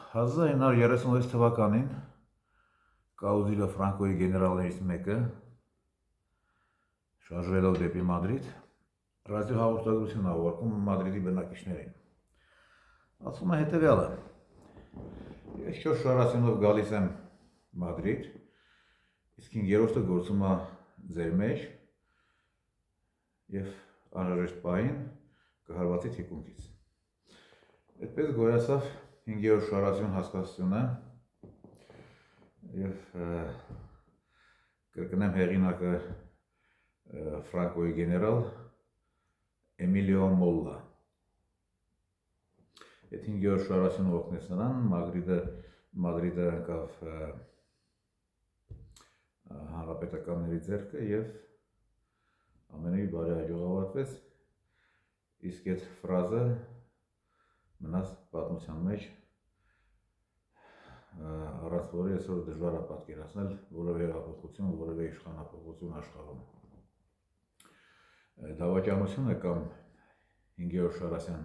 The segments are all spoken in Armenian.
1936 թվականին Կաուզիլո Ֆրանկոյի գեներալներից մեկը շարժվելով դեպի Մադրիդ ռադիոհաղորդագրություն ուղարկում Մադրիդի բնակիչներին։ Ասում է հետևյալը. ես 4 շարասյունով գալիս եմ Մադրիդ, իսկ 5-րդը գործում է ձեր մեջ և անհրաժեշտ պահին կհարվածի թիկունքից։ Այդպես գոյացավ 5-րդ շարասյուն հասկացությունը և կրկնեմ հեղինակը Ֆրանկոյի գեներալ Էմիլիո Մոլլա։ Այդ 5-րդ շարասյունը օգնեց նրան, Մադրիդը ընկավ հանրապետականների ձեռքը և ամենևին բարի հաջող ավարտվեց, իսկ այդ ֆրազը մնաց պատմության մեջ, առանց որի այսօր դժվար է պատկերացնել որևէ հեղափոխություն, որևէ իշխանափոխություն աշխարհում։ Դավաճանությունը կամ 5-րդ շարասյան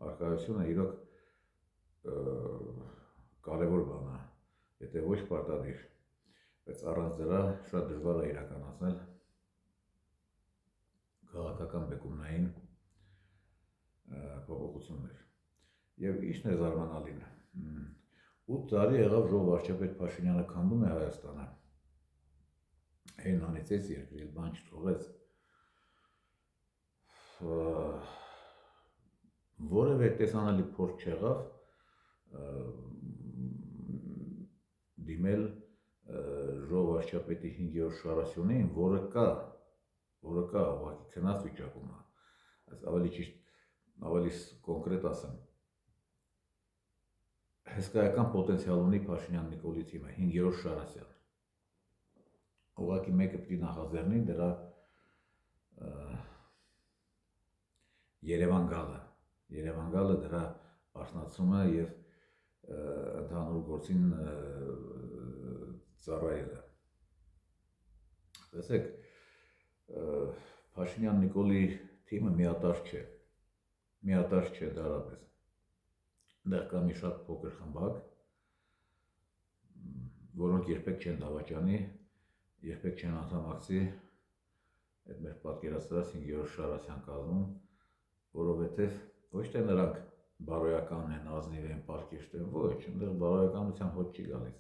առկայությունը իրոք կարևոր բան է, եթե ոչ պարտադիր, բայց առանց դրա շատ դժվար է իրականացնել քաղաքական բեկումնային փոփոխություններ։ Եվ ինչն է զարմանալին, 8 տարի եղավ Ժողով վարչապետ Փաշինյանը քանդում է Հայաստանը, հեն անիծեց երկրի, բան չթողեց, որևէ տեսանելի փորձ չեղավ դիմել Ժողով վարչապետի 5-րդ շարասյունին, որը կա, ուղղակի քնած վիճակում է, ավելի ճիշտ, ավելի կոնկրետ ասեմ, հսկայական պոտենցիալ ունի Փաշինյան-Նիկոլի թիմը, 5-րդ շարասյան։ Ուղղակի մեկը պիտի նախաձեռնի դրա Երևան գալը դրա արթնացումը և ընդհանուր գործին ծառայելը։ Տեսեք, Փաշինյան-Նիկոլի թիմը միատարր չէ դարապես։ Դեռ կա մի շատ փոքր խմբակ, որոնք երբեք չեն դավաճանի, երբեք չեն անդամակցի այդ մեր պատկերացրած 5-րդ շարասյան կազմում, որովհետև ոչ թե նրանք բարոյական են, ազնիվ են, պարկեշտ են, ոչ, այնտեղ բարոյականության հոտ չի գալիս։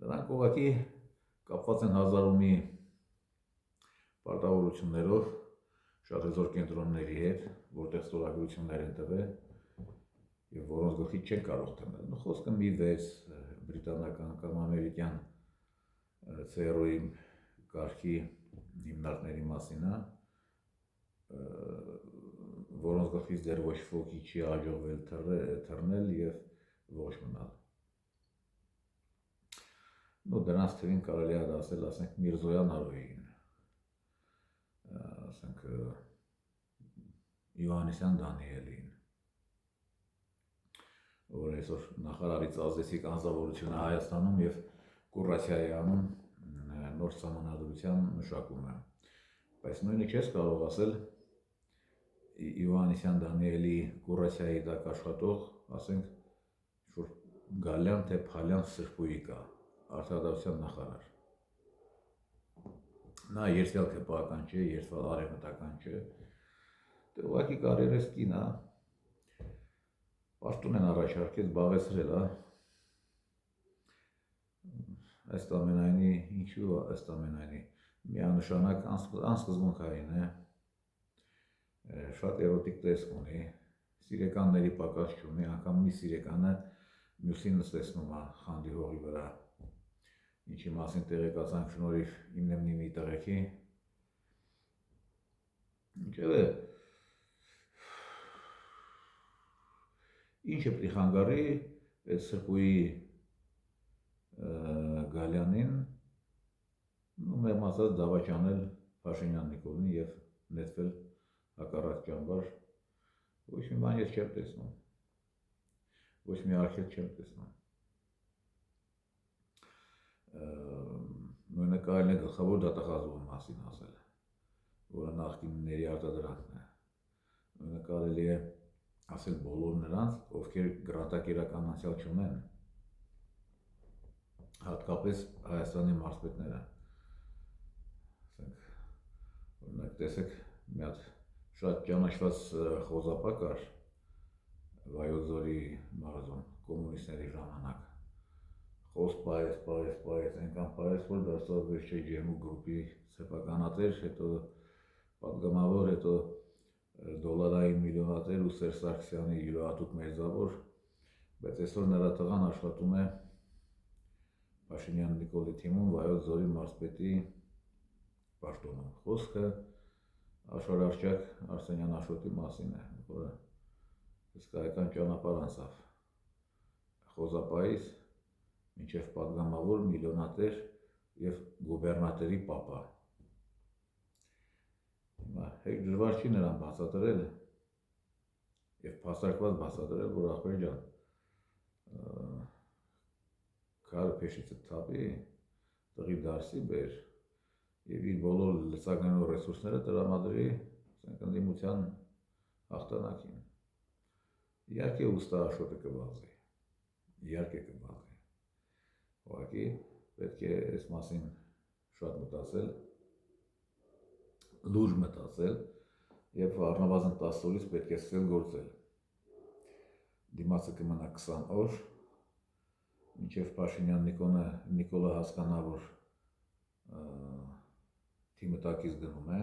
Նրանք ուղղակի կապված են հազար ու մի պարտավորություններով, շատ հզոր կենտրոնների հետ, որտեղ ստորագրություններ են տվել և որոնց գլխից չեն կարող թռնել։ Խոսքը մի 6 բրիտանական կամ ամերիկյան ՑՌՈ-ի կարգի հիմնարկների մասին է, որոնց գլխից դեռ ոչ ոքի չի հաջողվել թռնել և ողջ մնալ։ Դրանց թվին կարելի է դասել, ասենք, Միրզոյան Արոյին, ասենք, Իվանեսյան Դանիելին, որ այսօր նախարարից ազդեցիկ անձնավորություն է Հայաստանում և կուրացիա է անում նոր սահմանադրության մշակումը։ Բայց նույնը չես կարող ասել Իվանեսյան Դանիելի կուրացիայի տակ աշխատող, ասենք, Գալյան թե Փալյան Սրբույի կա, արդարադատության նախարար։ Նա երդվյալ ՔՊԱ-ական չէ, երդվյալ արևմտական չէ, դե ուղղակի կարիերես կին է, պաշտոն են առաջարկել, զբաղեցրել է, ըստ ամենայնի, ինչու ըստ ամենայնի, միանշանակ անսկզբունքային է, շատ էրոտիկ տեսք ունի, սիրեկանների պակաս չունի, անգամ մի սիրեկանը մյուսին նստեցնում է խանդի հողի վրա, ինչի մասին տեղեկացանք շնորհիվ իմնեմնիմի տղեքի։ Ինչևէ, ինչը պիտի խանգարի այդ Սրբույի Գալյանին, մեղմ ասած դավաճանել Փաշինյան-Նիկոլին և նետվել հակառակ ճամբար, ոչ մի բան ես չեմ տեսնում, ոչ մի արգելք չեմ տեսնում։ Նույնը կարելի է գլխավոր դատախազողի մասին ասել, որը նախկինների արտադրանքն է։ Նույնը կարելի է ասել բոլոր նրանց, ովքեր գրատակերական անցյալ չունեն, հատկապես Հայաստանի մարզպետները։ Օրինակ, տեսեք, մի հատ շատ ճանաչված խոզապա կար Վայոց ձորի մարզում կոմունիստների ժամանակ։ Խոս պայես, այնքան պայես, որ դարձավ վերջի ջերմուկ գրուպի սեփականատեր, հետո պատգամավոր, հետո դոլարային միլիոնատեր ու Սերժ Սարգսյանի յուրահատուկ մերձավոր, բայց այսօր նրա տղան աշխատում է Փաշինյան Նիկոլի թիմում Վայոց ձորի մարզպետի պաշտոնում։ Խոսքը աշխարհարչակ Արսենյան Աշոտի մասին է, որը հսկայական ճանապարհ անցավ խոզապայից մինչև պատգամավոր, միլիոնատեր և գուբերնատորի պապա։ Հիմա հեչ դժվար չի նրան բացատրել և փաստարկված բացատրել, որ ախպեր ջան, քարը փեշիցդ թափի, տղի դարսի բեր և իր բոլոր լծակներով ռեսուրսները տրամադրի ընդդիմության հաղթանակին։ Իհարկե ուստա Աշոտը կվազի, իհարկե կվազի, ուղղակի պետք է այս մասին շատ մտածել, լուրջ մտածել և առնվազն 10 օրից պետք է սկսել գործել։ Դիմացը կմնա 20 օր, մինչև Փաշինյան Նիկոլը հասկանա, որ թիմը տակից գնում է,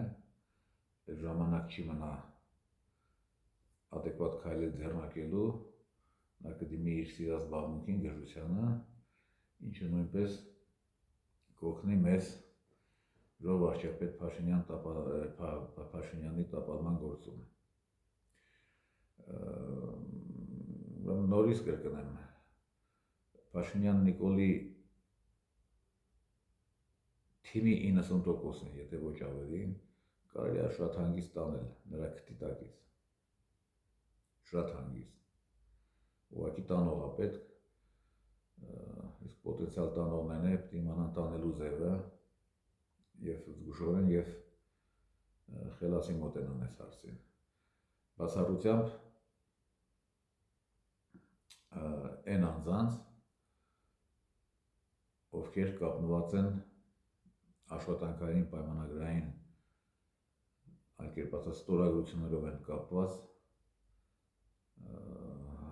այդ ժամանակ չի մնա adekvat քայլեր ձեռնարկելու, նա կդիմի իր սիրած զբաղմունքին, գժությանը, ինչը նույնպես կօգնի մեզ Ժողով վարչապետ Փաշինյանի տապալման գործում։ Նորից կրկնեմ, Փաշինյան Նիկոլի թիմի 90%-ին, եթե ոչ ավելին, կարելի է շատ հանգիստ տանել նրա քթի տակից։ Շատ հանգիստ, ուղղակի տանող է պետք, իսկ պոտենցիալ տանողներն է պետք իմանան տանելու ձևը և զգուշորեն և խելացի մոտենան այս հարցին։ Բացառությամբ այն անձանց, ովքեր կապնված են աշխատանքային պայմանագրային, այլ կերպ ասած ստորագրություններով են կապված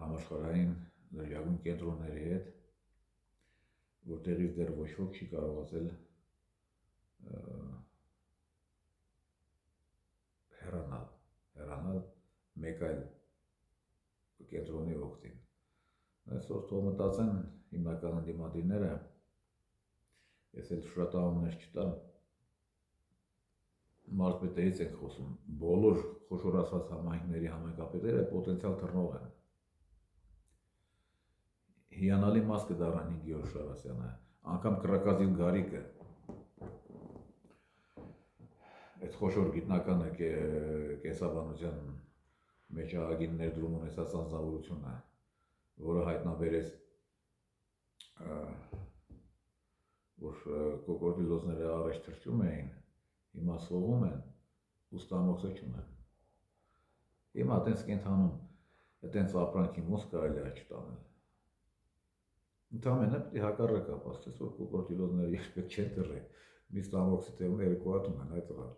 համաշխարհային լրջագույն կենտրոնների հետ, որտեղից դեռ ոչ ոք չի կարողացել հեռանալ մեկ այլ կենտրոնի օգտին։ Այսօր թող մտածեն հիմնական ընդդիմադիրները, ես էլ շատ անուններ չտամ, մարզպետերից ենք խոսում, բոլոր խոշորացված համայնքների համայնքապետերը պոտենցիալ թռնող են։ Հիանալի մաս կդառնան Գյորգ Շարասյանը, անգամ Կռակազիլ Գարիկը, այդ խոշոր գիտնականը կենսաբանության մեջ ահագին ներդրում ունեցած անձնավորությունը, որը հայտնաբերեց, որ կոկորդիլոզները առաջ թռչում էին, հիմա սողում են, ուստամոքսը չունեն։ Հիմա այտենց կենթանում, այտենց ապրանքի մոս կարելի է չտանել։ Ընդամենը պետք է հակառակը ապաստես, որ կոկորդիլոզները երբեք չեն թռել, մի ստամոքսի թևում 2 հատ ունեն, այդ տղան։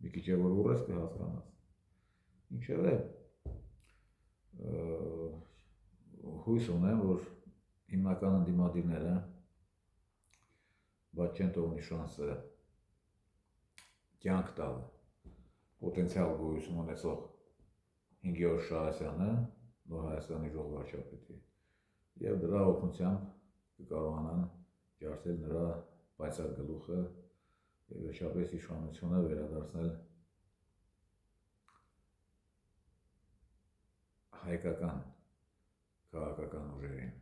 Մի քիչ է որ ուռես կհասկանաս։ Ինչևէ, հույս ունեմ, որ հիմնական ընդդիմադիրները բայց չեն թողնի շանսը կյանք տալ պոտենցիալ գոյություն ունեցող Գյորգ Շահասյանը, Նոր Հայաստանի ժողովրդի վարչապետի, և դրա օգնությամբ կկարողանան ջարդել նրա պայծառ գլուխը և վերջապես իշխանությունը վերադարձնել հայկական քաղաքական ուժերին։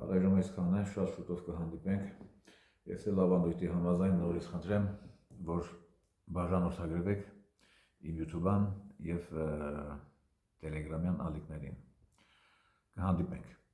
Առայժմ այսքան է, շատ շուտով կհանդիպենք, ես էլ ավանդույթի համաձայն նորից խնդրեմ, որ բաժանորդագրվեք իմ YouTube-ան և Telegram-յան ալիքներին, կհանդիպենք։